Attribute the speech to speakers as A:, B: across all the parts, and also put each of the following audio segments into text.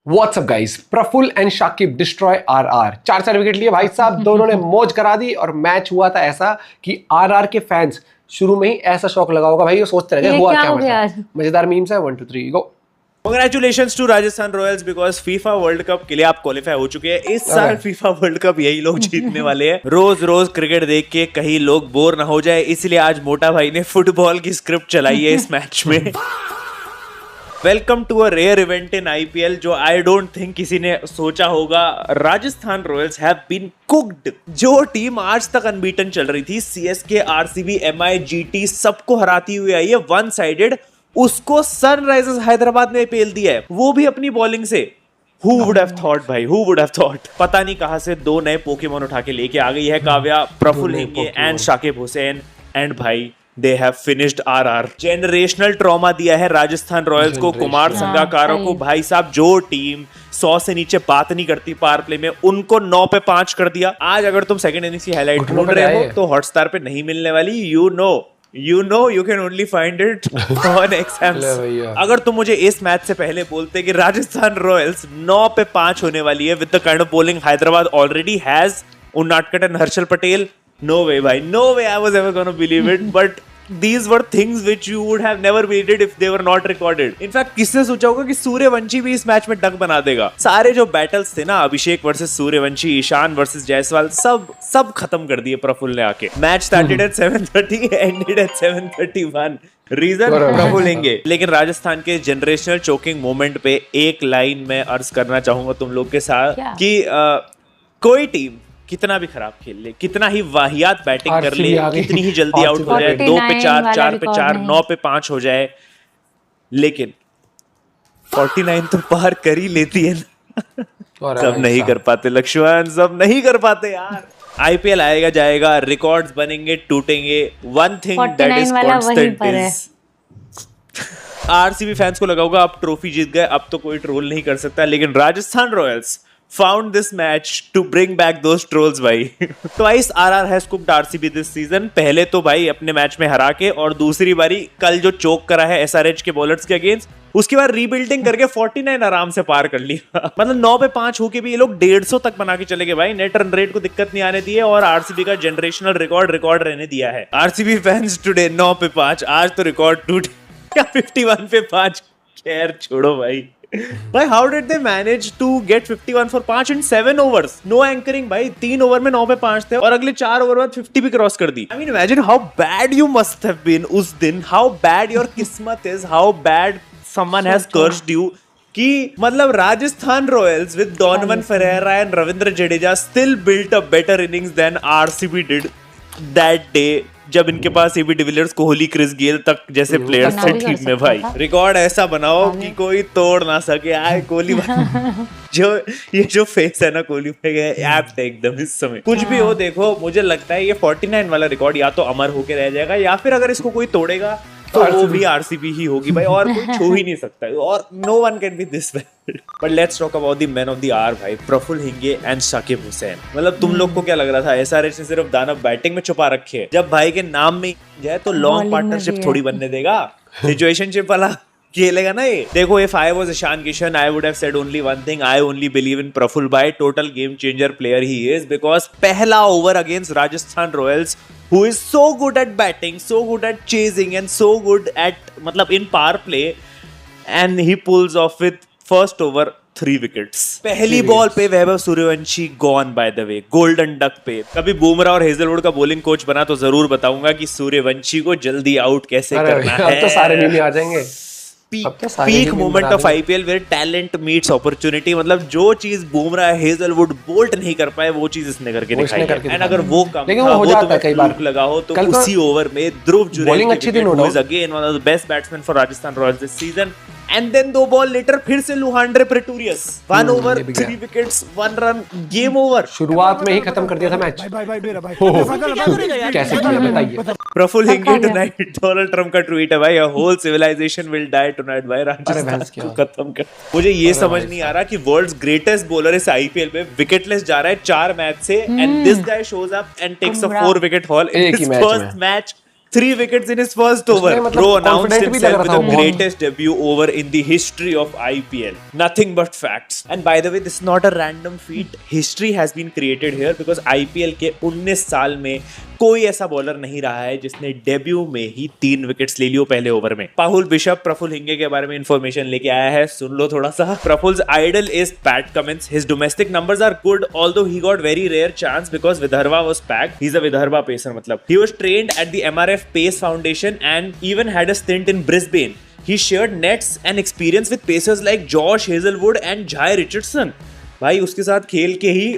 A: WhatsApp guys, Praful and Shakib destroy RR. 4 wicket लिए भाई साहब, दोनों ने मौज करा दी। और मैच हुआ था ऐसा कि आरआर के फैंस शुरू में ही ऐसा शौक लगा होगा भाई, वो सोचते रहे हुआ क्या मतलब। मजेदार मीम्स है। 1 2 3 गो।
B: Congratulations to Rajasthan Royals because FIFA world cup के लिए आप क्वालिफाई हो चुके हैं। इस साल फीफा वर्ल्ड कप यही लोग जीतने वाले हैं। रोज रोज क्रिकेट देख के कहीं लोग बोर ना हो जाए, इसलिए आज मोटा भाई ने फुटबॉल की स्क्रिप्ट चलाई है इस मैच में। Welcome to a rare event in IPL जो आई डोंट थिंक किसी ने सोचा होगा। Rajasthan Royals have been cooked. जो टीम आज तक अनबीटन चल रही थी, सीएसके, आरसीबी, एमआई, जीटी, सबको हराती हुई आई है वन साइडेड, उसको सनराइजर्स हैदराबाद ने पेल दिया है, वो भी अपनी बॉलिंग से। Who would have thought भाई, who would have thought? पता नहीं कहां से दो नए पोकेमोन उठा के लेके आ गई है काव्या, प्रफुल हिंगे एंड शाकिब हुसैन। एंड भाई they have finished RR। Generational trauma दिया है राजस्थान रॉयल्स को, कुमार संगाकारा को। भाई साहब, जो टीम 100 से नीचे बात नहीं करती पावर प्ले में, उनको 9 पे 5 कर दिया। आज अगर तुम सेकंड इनिंग्स की हाईलाइट ढूंढ रहे हो तो हॉटस्टार पे नहीं मिलने वाली। you know you can only find it on XMs। अगर तुम मुझे इस मैच से पहले बोलते कि राजस्थान रॉयल्स 9 पे 5 होने वाली है with the kind of bowling Hyderabad already has, Unadkat and Harshal Patel, no way भाई, no way I was ever gonna believe it। but these were things which you would have never believed if they were not recorded। in fact किसने सोचा होगा कि सूर्यवंशी भी इस match में duck बना देगा। सारे जो बैटल्स थे ना, अभिषेक वर्सेस सूर्यवंशी, ईशान वर्सेस जायसवाल, सब खत्म कर दिए प्रफुल ने आके। Match started at 7:30 ended at 7:31। Reason Praful Hinge. लेकिन राजस्थान के जनरेशनल चोकिंग मोमेंट पे एक लाइन में अर्ज करना चाहूंगा तुम लोग के साथ कि कोई टीम कितना भी खराब खेल ले, कितना ही वाहियात बैटिंग कर ले, कितनी ही जल्दी आउट हो जाए, 2 पे 4, 4 पे 4, 9 पे 5 हो जाए, लेकिन 49 तो पार कर ही लेती है ना। सब नहीं कर पाते लक्ष्मण, सब नहीं कर पाते यार। आईपीएल आएगा जाएगा, रिकॉर्ड्स बनेंगे टूटेंगे, one thing that is constant is RCB fans को लगा होगा अब ट्रॉफी जीत गए, अब तो कोई ट्रोल नहीं कर सकता। लेकिन Rajasthan Royals found this match to bring back those trolls भाई। Twice RR has cooked RCB this season। पहले तो भाई अपने मैच में हरा के, और दूसरी बारी कल जो चोक करा है एसआरएच के बॉलर्स के अगेंस्ट, उसके बाद रीबिल्डिंग करके 49 आराम से पार कर लिया। मतलब 9 पे 5 होके भी ये लोग 150 तक बना के चले गए भाई। नेट रन रेट को दिक्कत नहीं आने दी है, और आरसीबी का जनरेशनल रिकॉर्ड रहने दिया है। आरसीबी फैंस टुडे 9 पे 5, आज तो रिकॉर्ड टूट क्या 51 पे 5। खैर छोड़ो भाई। भाई how did they manage to get 51 for 5 in 7 overs? No anchoring भाई, 3 ओवर में 9 पे 5 थे, और अगले 4 ओवर बाद 50 भी क्रॉस कर दी। I mean imagine how bad you must have been उस दिन, how bad your किस्मत is, how bad someone has cursed you। कि मतलब Rajasthan Royals with Donovan Ferreira and Ravindra Jadeja still built a better innings than RCB did that day, जब इनके पास AB de Villiers, Kohli, Chris Gayle तक जैसे प्लेयर्स थे टीम में। भाई रिकॉर्ड ऐसा बनाओ कि कोई तोड़ ना सके। आए कोहली जो फेस है ना कोहली ऐप्ट है एकदम इस समय। कुछ भी हो, देखो मुझे लगता है ये 49 वाला रिकॉर्ड या तो अमर होके रह जाएगा, या फिर अगर इसको कोई तोड़ेगा तो वो भी आरसीबी ही होगी भाई, और कोई छू ही नहीं सकता, और no one can be this bad. But let's talk about the man of the hour भाई, प्रफुल हिंगे एंड शाकिब हुसैन। मतलब तुम लोग को क्या लग रहा था एसआरएच ने सिर्फ दानव बैटिंग में छुपा रखे है? जब भाई के नाम में जाए तो लॉन्ग पार्टनरशिप थोड़ी बनने देगा, सिचुएशनशिप वाला खेलेगा ना ये। देखो, if I was Ishan Kishan, I would have said only one thing, I only believe in Praful bhai, total game changer player he is, because पहला over against Rajasthan Royals, who is so good at batting, so good at chasing and so good at मतलब in power play, and he pulls off with first over 3 wickets. पहली ball पे Vaibhav Suryavanshi gone by the way, golden duck पे। कभी बुमराह और Hazlewood का bowling coach बना तो जरूर बताऊंगा कि सूर्यवंशी को जल्दी आउट कैसे करना है।
A: तो सारे मीम आ जाएंगे।
B: Peak moment of IPL where talent meets opportunity. मतलब जो चीज बुमराह, हेजलवुड, बोल्ट नहीं कर पाए, वो चीज इसने करके दिखाई है। एंड अगर वो कम था, वो तो कई बार लगा हो, तो उसी ओवर में Dhruv Jurel again one of the best batsman for Rajasthan Royals this season. And then 2 ball later फिर से Lhuan-dre Pretorius, 1 over 3 wickets 1 run, game over. शुरुआत में ही खत्म कर दिया था मैच। कैसे किया बताइए। Praful Hinge tonight, Donald Trump का ट्वीट है भाई, whole civilisation will die tonight भाई, राजस्थान को खत्म कर। मुझे ये समझ नहीं आ रहा कि वर्ल्ड्स ग्रेटेस्ट बॉलर इस आईपीएल में विकेटलेस जा रहा है 4 मैच से, and this guy shows up and takes a 4 wicket haul in his first match 3 wickets in his first over.
A: मतलब
B: Bro announced
A: confident भी लग
B: himself
A: रहा
B: with
A: था
B: the
A: वो।
B: greatest debut over in the history of IPL. Nothing but facts. And by the way, this is not a random feat. History has been created here because IPL के 19 साल में कोई ऐसा bowler नहीं रहा है जिसने डेब्यू में ही 3 विकेट्स ले लियो पहले ओवर में। पाहुल बिशप प्रफुल हिंगे के बारे में इंफॉर्मेशन लेके आया है, सुन लो थोड़ा सा। Praful's idol is Pat Cummins. His domestic numbers are good, although he got very rare chance because Vidarbha was packed. He's a Vidarbha pacer मतलब. He was trained at the MRF Pace Foundation and even had a stint in Brisbane. He shared nets and experience with pacers like Josh Hazelwood and Jai Richardson. भाई उसके साथ खेल के ही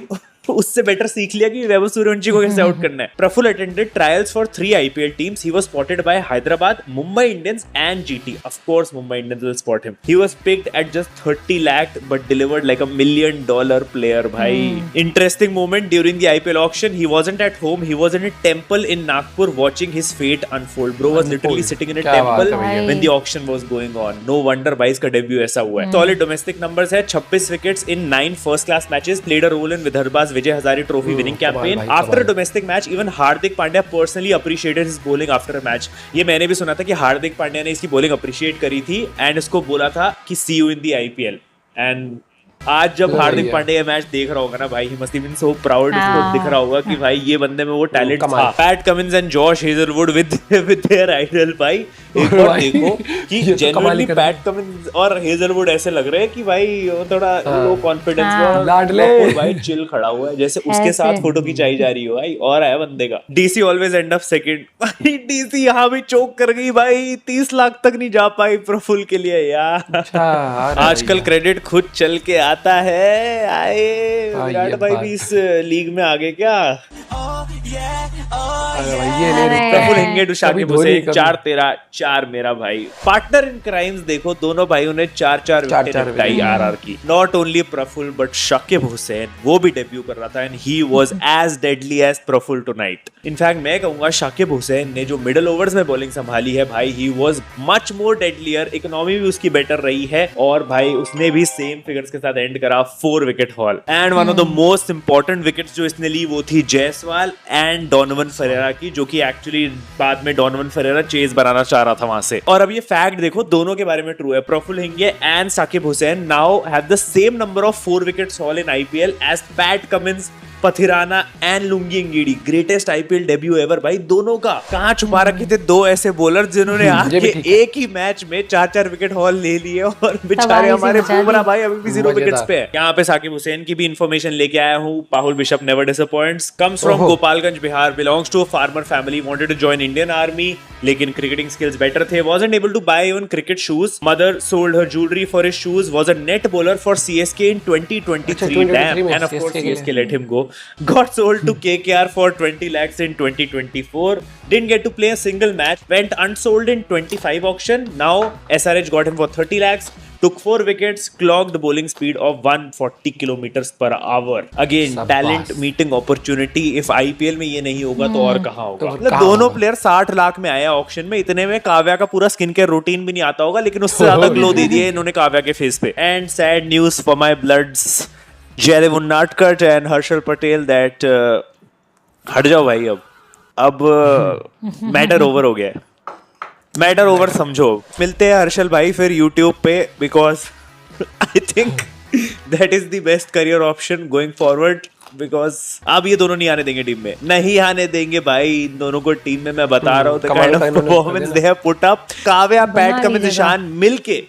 B: उससे better सीख लिया कि वैभव सूर्यवंशी को कैसे आउट करना है. Praful attended trials for 3 IPL teams. He was spotted by Hyderabad, Mumbai Indians and GT. Of course Mumbai Indians will spot him. He was picked at just 30 lakh but delivered like $1 million player भाई. Interesting moment during the IPL auction. He wasn't at home. He was in a temple in Nagpur watching his fate unfold. Bro was literally sitting in a temple when the auction was going on. No wonder भाई इसका debut ऐसा हुआ है. Solid domestic numbers है. 26 wickets in 9 first class matches. Played a role in Vidarbha's Vijay Hazare Trophy winning campaign. After a domestic match, even Hardik Pandya personally appreciated his bowling after a match. ये मैंने भी सुना था कि हार्दिक पांड्या ने इसकी bowling appreciate करी थी एंड इसको बोला था कि see you in the IPL. And आज जब हार्दिक पांड्या ये मैच देख रहा होगा ना भाई, he must been so proud. इसको दिख रहा होगा कि भाई ये बंदे में वो टैलेंट था. Pat Cummins and Josh Hazlewood with their idol भाई. एक बार देखो कि जनरली पैट कमिंस और हेजलवुड ऐसे लग रहे हैं कि भाई वो थोड़ा लो कॉन्फिडेंस में लाडले भाई चिल खड़ा हुआ है, जैसे उसके साथ फोटो खिंचाई जा रही हो भाई. और है बंदे का. DC always and up second. भाई डीसी यहाँ भी चोक कर गई भाई. 30 लाख तक नहीं जा पाई प्रफुल के लिए यार. आजकल क्रेडिट खुद चल के आता है. आए विराट भाई भी इस लीग में आगे क्या. प्रफुल हिंगे टू शाकिब हुसैन 4-13-4 मेरा भाई. पार्टनर इन क्राइम्स देखो, दोनों भाइयों ने 4-4 विकेट निपटाई आरआर की. Not only Praful but Shakib Hussain, वो भी डेब्यू कर रहा था and he was as deadly as Praful tonight. In fact मैं कहूंगा शाकिब हुसैन ने जो मिडिल ओवर्स में बॉलिंग संभाली है भाई, he was much more deadlier. Economy भी उसकी बेटर रही है और भाई उसने भी सेम फिगर्स के साथ एंड करा 4 wicket hall. And one of the most important wickets जो इसने ली वो थी जायसवाल एंड डोनोवन फरेरा की, जो कि एक्चुअली बाद में डोनोवन फरेरा चेज बनाना चाह रहा था वहां से. और अब ये फैक्ट देखो दोनों के बारे में ट्रू है. Praful Hinge and Shakib Hussain now have the same number of 4 wickets haul in IPL as Pat Cummins, Pathirana and Lungi Ngidi. Greatest IPL debut ever भाई दोनों का. कहां छुपा रखे थे दो ऐसे बॉलर जिन्होंने आके एक ही मैच में 4-4 विकेट हॉल ले लिए और बेचारे हमारे बुमराह भाई अभी भी 0 विकेट्स पे है. यहाँ पे शाकिब हुसैन की भी इंफॉर्मेशन लेके आया हूँ. Pahul Bishop never disappoints. Comes from Gopalganj Bihar. Belongs to a farmer family. Wanted to join Indian army लेकिन क्रिकेटिंग स्किल्स बेटर थे. wasn't able to buy even cricket shoes. Mother sold her jewelry for his shoes. Was a net bowler for CSK in 2023. Damn. And of course CSK let him go. Got sold to KKR for 20 lakhs in 2024. Didn't get to play a single match. Went unsold in 25 auction. Now SRH got him for 30 lakhs. Took 4 wickets, clocked bowling speed of 140 kilometers per hour. Again, talent meeting opportunity. If IPL में ये नहीं होगा तो और कहाँ होगा. मतलब दोनों प्लेयर 60 लाख में आए ऑक्शन में. इतने में काव्या का पूरा स्किन केयर रूटीन भी नहीं आता होगा, लेकिन उससे ज्यादा ग्लो दे दिए इन्होंने काव्या के फेस पे. And sad news for my bloods Jaydev Unadkat and Harshal Patel that हट जाओ भाई. अब मैटर ओवर हो गया है. मैटर ओवर समझो. मिलते हैं हर्षल भाई फिर यूट्यूब पे, because I think that is the best career option going forward. Because अब ये दोनों नहीं आने देंगे टीम में, नहीं आने देंगे भाई इन दोनों को टीम में. मैं बता रहा हूँ the kind of performance they have put up. Kavya Pat Cummins Ishan मिलके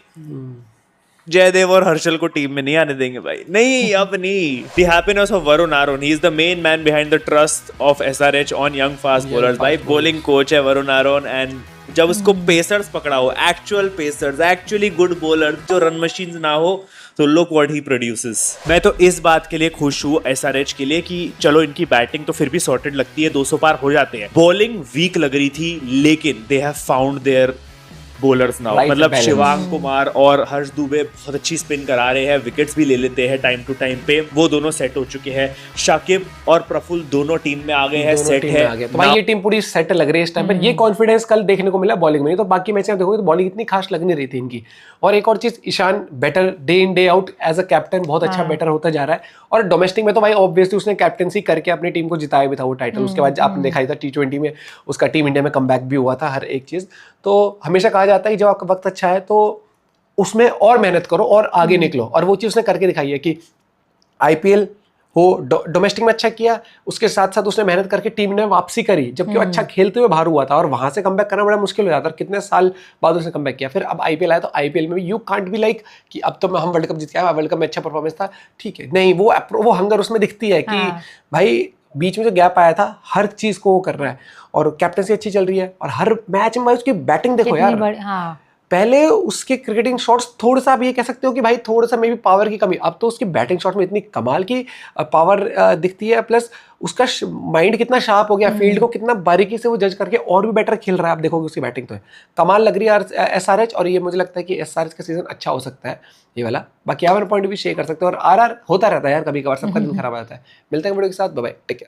B: जयदेव और हर्षल को टीम में नहीं आने देंगे भाई. नहीं अब नहीं. The happiness of Varun Aaron. He is the main man behind the trust of SRH on young fast bowlers. भाई bowling coach है वरुण आरोन. एंड जब उसको पेसर्स पकड़ा हो, actual pacers, actually good bowler जो रन मशीन ना हो, तो लुक व्हाट ही प्रोड्यूसेस. मैं तो इस बात के लिए खुश हूँ SRH के लिए कि चलो इनकी बैटिंग तो फिर भी सॉर्टेड लगती है, 200 पार हो जाते हैं. बॉलिंग वीक लग रही थी लेकिन they have found their bowlers ना हो।
A: Right
B: मतलब
A: balance.
B: शिवांग कुमार और हर्ष दुबे बहुत अच्छी स्पिन करा रहे हैं, विकेट्स भी ले लेते हैं टाइम टू टाइम पे, वो दोनों सेट हो चुके हैं। शाकिब और प्रफुल्ल दोनों टीम में आ गए हैं, सेट है।
A: तो भाई ये टीम पूरी सेट लग रही है इस टाइम पर। ये कॉन्फिडेंस कल देखने को मिला बॉलिंग में, नहीं तो बाकी मैच में देखोगे तो बॉलिंग इतनी खास लग नहीं रही थी इनकी। और एक और चीज, Ishan better day in day out as a captain बहुत अच्छा बेटर होता जा रहा है। और डोमेस्टिक में तो भाई ऑब्वियसली उसने कैप्टनसी करके अपनी टीम को जिताया भी था वो टाइटल। उसके बाद आपने देखा ही था T20 में उसका टीम इंडिया में कमबैक भी हुआ था, हर एक चीज। तो हमेशा कहा जाता है कि जब आपका वक्त अच्छा है तो उसमें और मेहनत करो और आगे निकलो, और वो चीज उसने करके दिखाई है कि IPL हो, डोमेस्टिक में अच्छा किया, उसके साथ साथ उसने मेहनत करके टीम ने वापसी करी, जबकि वो अच्छा खेलते हुए बाहर हुआ था और वहां से कमबैक करना बड़ा मुश्किल हो जाता है। कितने साल बाद उसने कमबैक किया, फिर अब IPL आया तो IPL में भी यू कांट बी लाइक कि अब तो हम वर्ल्ड कप जीत के आए, वर्ल्ड कप में अच्छा परफॉर्मेंस था, ठीक है, नहीं, वो हंगर उसमें दिखती है कि भाई बीच में जो गैप आया था हर चीज को वो कर रहा है, और कैप्टनसी अच्छी चल रही है, और हर मैच में भाई उसकी बैटिंग देखो यार। पहले उसके क्रिकेटिंग शॉट्स थोड़ा सा आप ये कह सकते हो कि भाई थोड़ा सा मे बी पावर की कमी, अब तो उसकी बैटिंग शॉट में इतनी कमाल की पावर दिखती है, प्लस उसका माइंड कितना शार्प हो गया, फील्ड को कितना बारीकी से वो जज करके और भी बेटर खेल रहा है। आप देखोगे उसकी बैटिंग तो है कमाल लग रही है SRH, और ये मुझे लगता है कि SRH का सीजन अच्छा हो सकता है ये वाला। बाकी आप पॉइंट भी शेयर कर सकते हो, और RR होता रहता है यार, कभी कभार सबका दिन खराब आता है। मिलते हैं वीडियो के साथ, बाय बाय, टेक केयर।